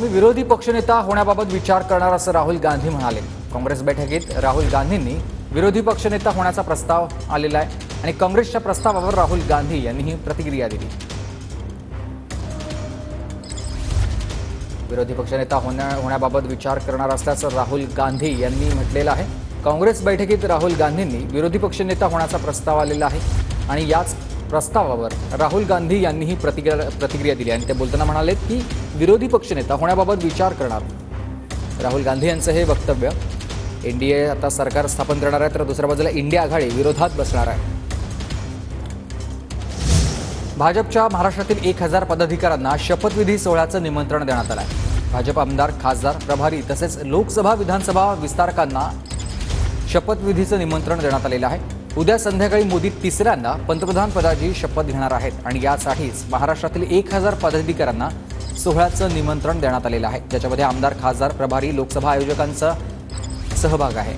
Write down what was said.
मी विरोधी पक्षनेता होण्याबाबत विचार करणार असं राहुल गांधी म्हणाले। काँग्रेस बैठकीत राहुल गांधींनी विरोधी पक्षनेता होण्याचा प्रस्ताव आलेला आहे आणि काँग्रेसच्या प्रस्तावावर राहुल गांधी यांनी ही प्रतिक्रिया दिली। विरोधी पक्षनेता होण्याबाबत विचार करणार असल्याचं राहुल गांधी यांनी म्हटलेलं आहे। काँग्रेस बैठकीत राहुल गांधींनी विरोधी पक्षनेता होण्याचा प्रस्ताव आलेला आहे आणि याच प्रस्तावावर राहुल गांधी यांनी ही प्रतिक्रिया दिली आणि ते बोलताना म्हणाले की विरोधी पक्षनेता होण्याबाबत विचार करणार। राहुल गांधी यांचं हे वक्तव्य एनडीए आता सरकार स्थापन करणार आहे, तर दुसऱ्या बाजूला इंडिया आघाडी विरोधात बसणार आहे। भाजपच्या महाराष्ट्रातील 1000 पदाधिकाऱ्यांना शपथविधी सोहळ्याचं निमंत्रण देण्यात आलं आहे। भाजप आमदार, खासदार, प्रभारी तसेच लोकसभा विधानसभा विस्तारकांना शपथविधीचं निमंत्रण देण्यात आलेलं आहे। उद्या संध्याकाळी मोदी तिसऱ्यांदा पंतप्रधान पदाची शपथ घेणार आहेत आणि यासाठीच महाराष्ट्रातील 1000 पदाधिकाऱ्यांना सोहळ्याचं निमंत्रण देण्यात आलेलं आहे, ज्याच्यामध्ये आमदार, खासदार, प्रभारी, लोकसभा आयोजकांचा सहभाग आहे।